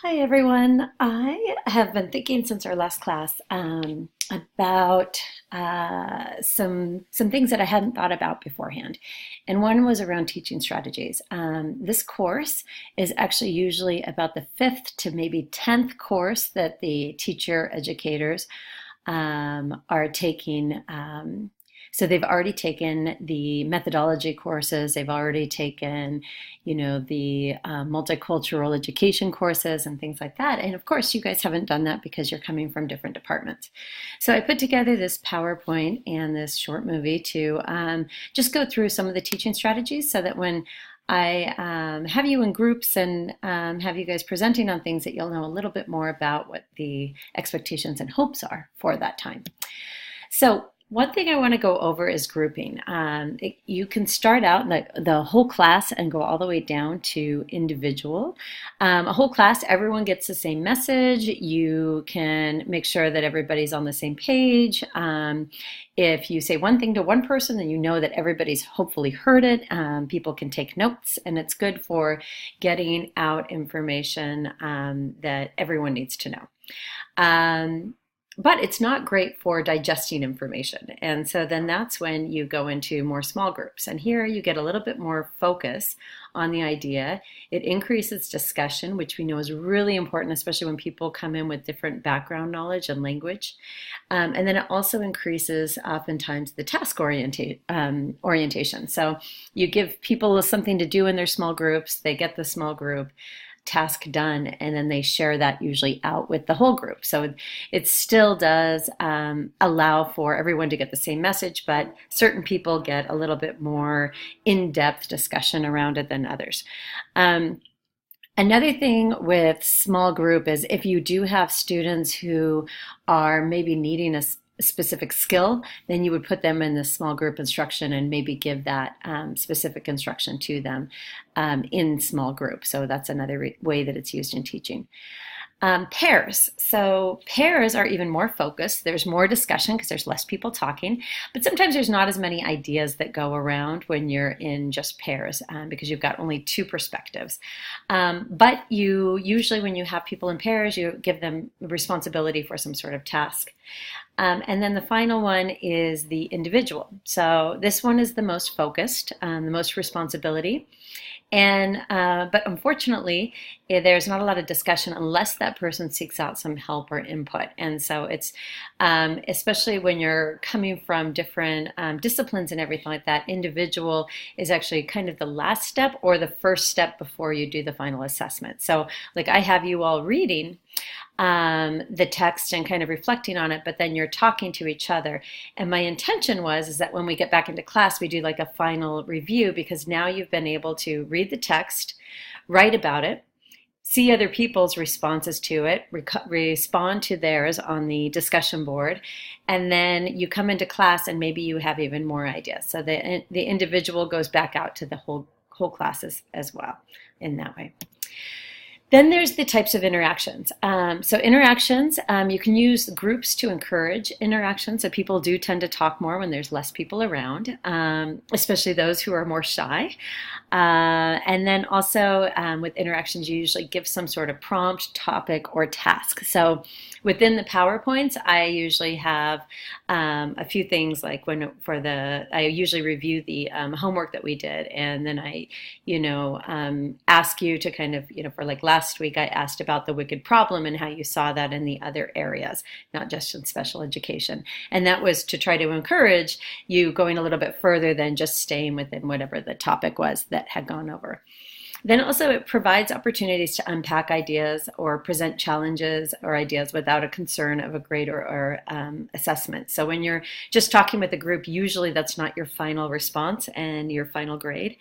Hi everyone. I have been thinking since our last class about some things that I hadn't thought about beforehand, and one was around teaching strategies. This course is actually usually about the fifth to maybe 10th course that the teacher educators are taking. So they've already taken the methodology courses, they've already taken, the multicultural education courses and things like that. And of course, you guys haven't done that because you're coming from different departments. So I put together this PowerPoint and this short movie to just go through some of the teaching strategies so that when I have you in groups and have you guys presenting on things that you'll know a little bit more about what the expectations and hopes are for that time. So one thing I want to go over is grouping. You can start out the whole class and go all the way down to individual. A whole class, everyone gets the same message. You can make sure that everybody's on the same page. If you say one thing to one person, then you know that everybody's hopefully heard it. People can take notes, and it's good for getting out information that everyone needs to know. But it's not great for digesting information. And so then that's when you go into more small groups. And here you get a little bit more focus on the idea. It increases discussion, which we know is really important, especially when people come in with different background knowledge and language. And then it also increases oftentimes the task orientation. So you give people something to do in their small groups, they get the small group task done, and then they share that usually out with the whole group. So it still does allow for everyone to get the same message, but certain people get a little bit more in-depth discussion around it than others. Another thing with small group is if you do have students who are maybe needing a specific skill, then you would put them in the small group instruction and maybe give that specific instruction to them in small group. So that's another way that it's used in teaching. Pairs. So pairs are even more focused. There's more discussion because there's less people talking, but sometimes there's not as many ideas that go around when you're in just pairs because you've got only two perspectives. But you usually, when you have people in pairs, you give them responsibility for some sort of task. And then the final one is the individual. So this one is the most focused, the most responsibility. And but unfortunately, there's not a lot of discussion unless that person seeks out some help or input. And so it's especially when you're coming from different disciplines and everything like that, individual is actually kind of the last step or the first step before you do the final assessment. So like I have you all reading the text and kind of reflecting on it, but then you're talking to each other. And my intention is that when we get back into class, we do like a final review because now you've been able to read the text, write about it, see other people's responses to it, respond to theirs on the discussion board, and then you come into class and maybe you have even more ideas. So the individual goes back out to the whole classes as well in that way. Then there's the types of interactions. So interactions, you can use groups to encourage interaction. So people do tend to talk more when there's less people around, especially those who are more shy. And then also with interactions, you usually give some sort of prompt, topic, or task. So within the PowerPoints, I usually have a few things like I usually review the homework that we did, and then I, ask you to kind of, for like last week, I asked about the wicked problem and how you saw that in the other areas, not just in special education. And that was to try to encourage you going a little bit further than just staying within whatever the topic was that had gone over. Then also it provides opportunities to unpack ideas or present challenges or ideas without a concern of a grade or assessment. So when you're just talking with a group, usually that's not your final response and your final grade.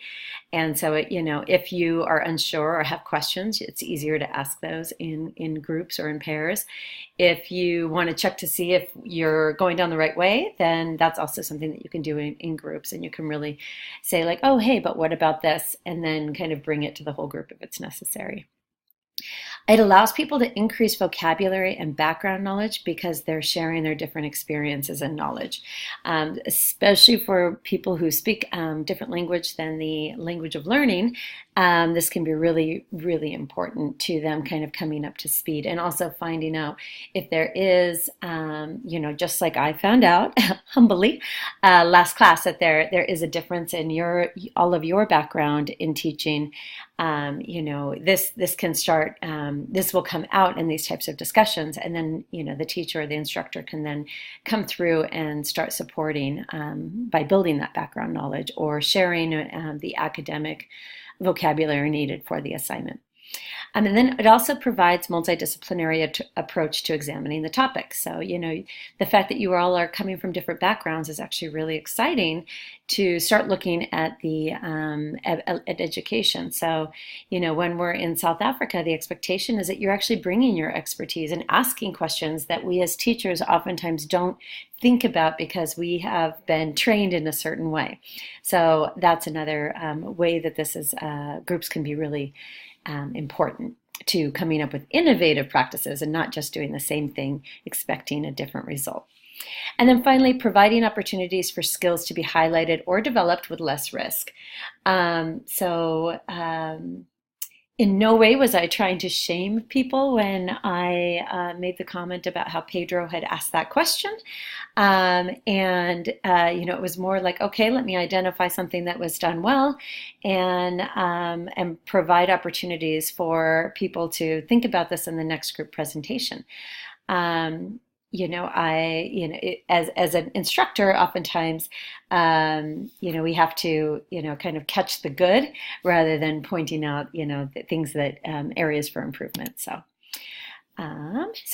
And so, if you are unsure or have questions, it's easier to ask those in groups or in pairs. If you want to check to see if you're going down the right way, then that's also something that you can do in groups. And you can really say like, oh, hey, but what about this? And then kind of bring it to the whole group if it's necessary. It allows people to increase vocabulary and background knowledge because they're sharing their different experiences and knowledge, especially for people who speak different language than the language of learning. This can be really, really important to them kind of coming up to speed, and also finding out if there is, just like I found out humbly last class, that there is a difference in all of your background in teaching. This can start, this will come out in these types of discussions, and then, the teacher or the instructor can then come through and start supporting by building that background knowledge or sharing the academic vocabulary needed for the assignment. And then it also provides multidisciplinary approach to examining the topic. So, the fact that you all are coming from different backgrounds is actually really exciting to start looking at the at education. So, when we're in South Africa, the expectation is that you're actually bringing your expertise and asking questions that we as teachers oftentimes don't think about because we have been trained in a certain way. So that's another way that this is groups can be really important to coming up with innovative practices and not just doing the same thing expecting a different result. And then finally, providing opportunities for skills to be highlighted or developed with less risk. In no way was I trying to shame people when I made the comment about how Pedro had asked that question. It was more like, okay, let me identify something that was done well and provide opportunities for people to think about this in the next group presentation. As an instructor, oftentimes, we have to, kind of catch the good rather than pointing out, the things that areas for improvement. So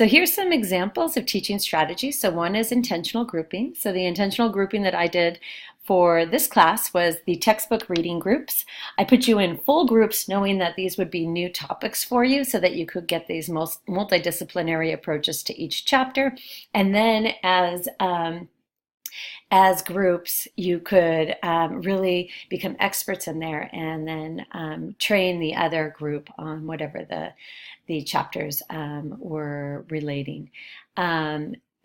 here's some examples of teaching strategies. So one is intentional grouping. So the intentional grouping that I did for this class was the textbook reading groups. I put you in full groups knowing that these would be new topics for you so that you could get these most multidisciplinary approaches to each chapter. And then as groups, you could really become experts in there and then train the other group on whatever the chapters were relating.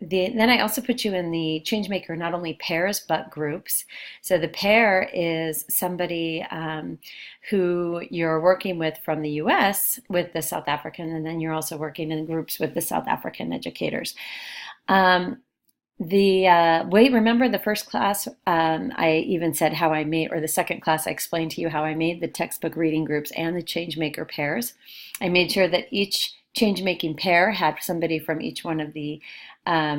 Then I also put you in the Changemaker, not only pairs, but groups. So the pair is somebody who you're working with from the US with the South African, and then you're also working in groups with the South African educators. Remember the first class, I even said how I made, or the second class, I explained to you how I made the textbook reading groups and the Changemaker pairs. I made sure that each change-making pair had somebody from each one of the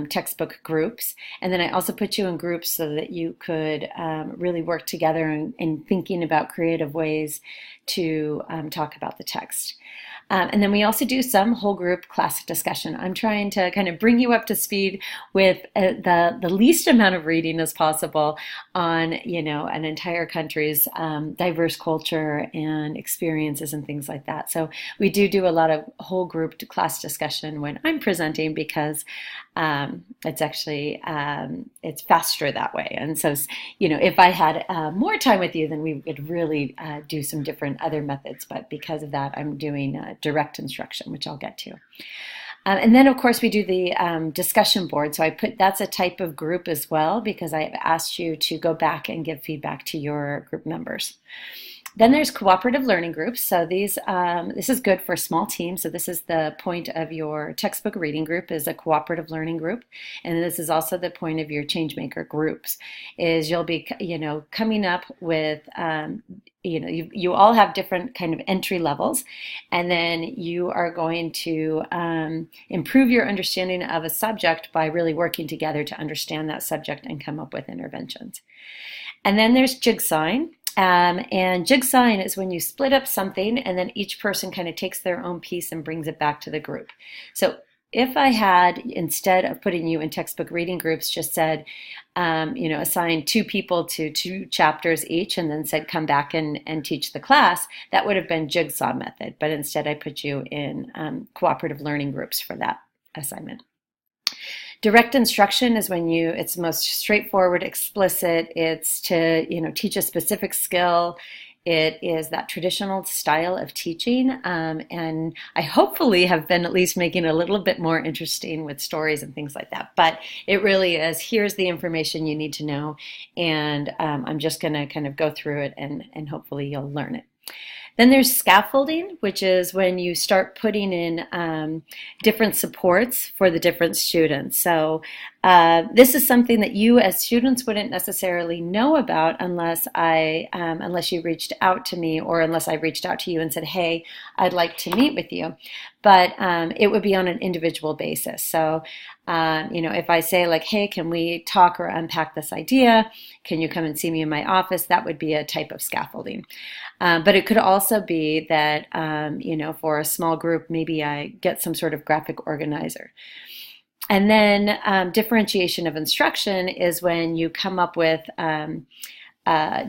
textbook groups. And then I also put you in groups so that you could really work together in thinking about creative ways to talk about the text. And then we also do some whole group class discussion. I'm trying to kind of bring you up to speed with the least amount of reading as possible on, an entire country's diverse culture and experiences and things like that. So we do a lot of whole group class discussion when I'm presenting because it's actually, it's faster that way. And so, if I had more time with you, then we would really do some different other methods. But because of that, I'm doing direct instruction, which I'll get to. And then, of course, we do the discussion board. So that's a type of group as well, because I have asked you to go back and give feedback to your group members. Then there's cooperative learning groups. So this is good for small teams. So this is the point of your textbook reading group, is a cooperative learning group. And this is also the point of your Changemaker groups, is you'll be, coming up with, you all have different kind of entry levels, and then you are going to improve your understanding of a subject by really working together to understand that subject and come up with interventions. And then there's jigsawing. And jigsawing is when you split up something and then each person kind of takes their own piece and brings it back to the group. So if I had, instead of putting you in textbook reading groups, just said, assign 2 people to 2 chapters each and then said, come back and teach the class, that would have been jigsaw method. But instead I put you in cooperative learning groups for that assignment. Direct instruction is when it's most straightforward, explicit. It's to, teach a specific skill It is that traditional style of teaching, and I hopefully have been at least making it a little bit more interesting with stories and things like that. But it really is, here's the information you need to know, and I'm just going to kind of go through it, and hopefully you'll learn it. Then there's scaffolding, which is when you start putting in different supports for the different students. So this is something that you as students wouldn't necessarily know about unless you reached out to me, or unless I reached out to you and said, hey, I'd like to meet with you. But it would be on an individual basis. So if I say like, hey, can we talk or unpack this idea? Can you come and see me in my office? That would be a type of scaffolding. But it could also be that, for a small group, maybe I get some sort of graphic organizer. And then differentiation of instruction is when you come up with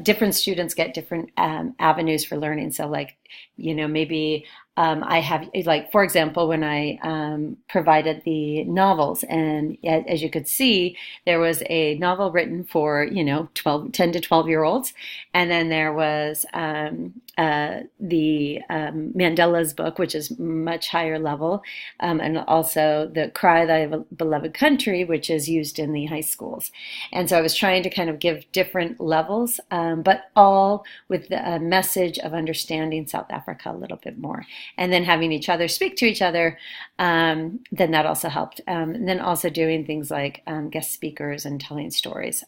different students get different avenues for learning. So like, maybe I have, like, for example, when I provided the novels, and as you could see, there was a novel written for, 10 to 12-year-olds. And then there was the Mandela's book, which is much higher level, and also the Cry Thy Beloved Country, which is used in the high schools. And so I was trying to kind of give different levels, but all with the message of understanding South Africa a little bit more. And then having each other speak to each other, then that also helped. And then also doing things like guest speakers and telling stories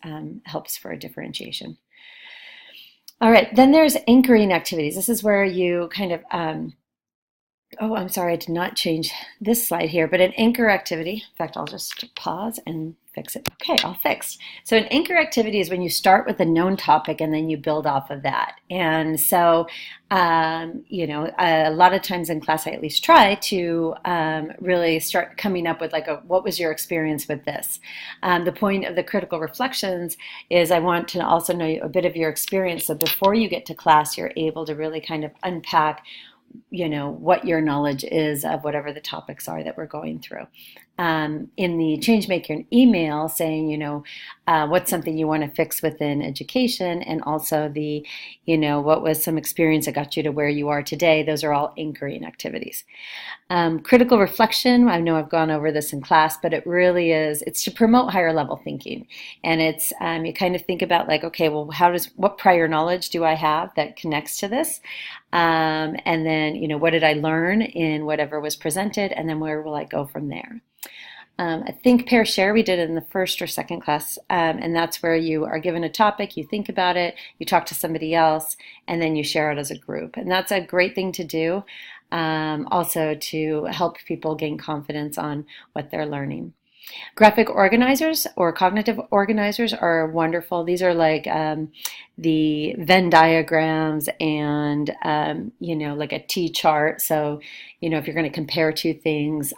helps for a differentiation. All right, then there's anchoring activities. This is where you kind of, oh, I'm sorry, I did not change this slide here, but an anchor activity, in fact, I'll just pause and fix it. Okay, all fixed. So an anchor activity is when you start with a known topic and then you build off of that. And so, a lot of times in class, I at least try to really start coming up with like what was your experience with this? The point of the critical reflections is I want to also know a bit of your experience. So before you get to class, you're able to really kind of unpack what your knowledge is of whatever the topics are that we're going through. In the Changemaker email saying, what's something you want to fix within education, and also the, what was some experience that got you to where you are today. Those are all anchoring activities. Critical reflection, I know I've gone over this in class, but it really is, it's to promote higher level thinking. And it's, you kind of think about like, okay, well, what prior knowledge do I have that connects to this? And then, what did I learn in whatever was presented? And then where will I go from there? I think pair share we did it in the first or second class, and that's where you are given a topic, you think about it, you talk to somebody else, and then you share it as a group. And that's a great thing to do, also to help people gain confidence on what they're learning. Graphic organizers or cognitive organizers are wonderful. These are like the Venn diagrams and, like a T chart. So, if you're going to compare two things,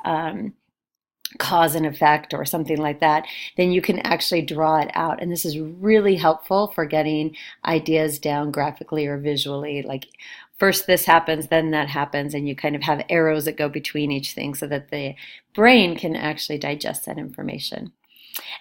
cause and effect or something like that, then you can actually draw it out. And this is really helpful for getting ideas down graphically or visually. Like first this happens, then that happens, and you kind of have arrows that go between each thing so that the brain can actually digest that information.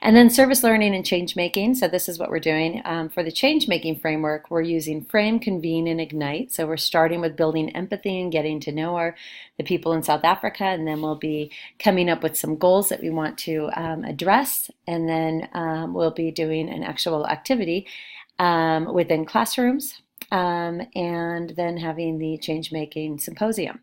And then service learning and change making. So this is what we're doing. For the change making framework, we're using frame, convene, and ignite. So we're starting with building empathy and getting to know the people in South Africa, and then we'll be coming up with some goals that we want to address, and then we'll be doing an actual activity within classrooms, and then having the change making symposium.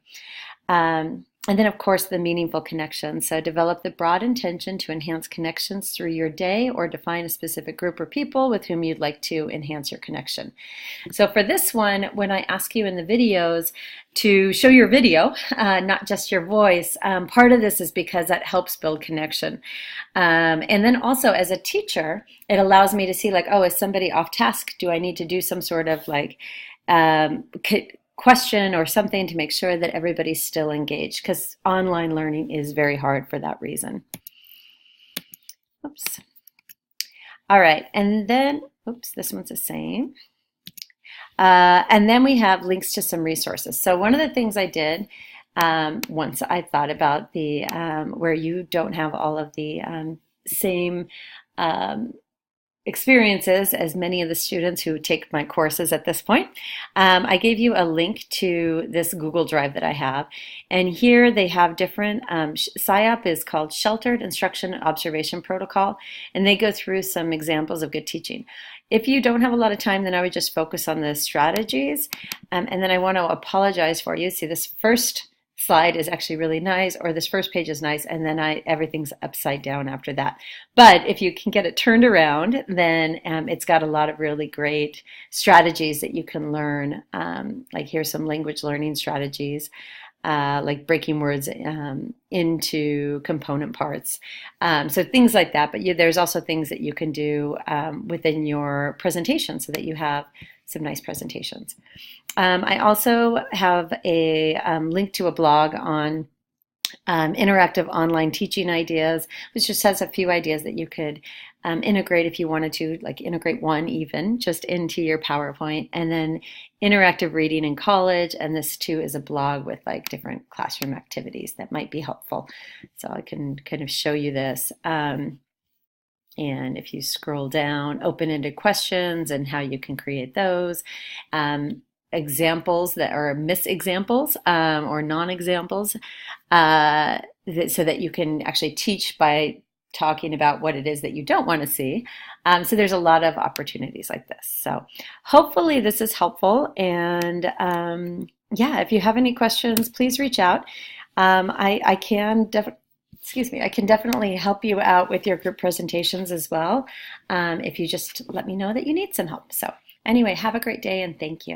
And then, of course, the meaningful connection. So develop the broad intention to enhance connections through your day, or define a specific group or people with whom you'd like to enhance your connection. So for this one, when I ask you in the videos to show your video, not just your voice, part of this is because that helps build connection. And then also as a teacher, it allows me to see like, oh, is somebody off task? Do I need to do some sort of like question or something to make sure that everybody's still engaged, because online learning is very hard for that reason. Oops. All right, and then, oops, this one's the same. And then we have links to some resources. So one of the things I did once I thought about the where you don't have all of the same experiences as many of the students who take my courses at this point. I gave you a link to this Google Drive that I have, and here they have different, SIOP is called Sheltered Instruction Observation Protocol, and they go through some examples of good teaching. If you don't have a lot of time, then I would just focus on the strategies, and then I want to apologize for you. See, this first slide is actually really nice, or this first page is nice, and then everything's upside down after that. But if you can get it turned around, then it's got a lot of really great strategies that you can learn. Like here's some language learning strategies, like breaking words into component parts. So things like that, but there's also things that you can do within your presentation so that you have some nice presentations. I also have a link to a blog on interactive online teaching ideas, which just has a few ideas that you could integrate if you wanted to, like integrate one even just into your PowerPoint, and then interactive reading in college. And this too is a blog with like different classroom activities that might be helpful. So I can kind of show you this. And if you scroll down, open-ended questions and how you can create those. Examples that are misexamples or non-examples, so that you can actually teach by talking about what it is that you don't want to see. So there's a lot of opportunities like this. So hopefully this is helpful. And yeah, if you have any questions, please reach out. I can definitely help you out with your group presentations as well, if you just let me know that you need some help. So anyway, have a great day and thank you.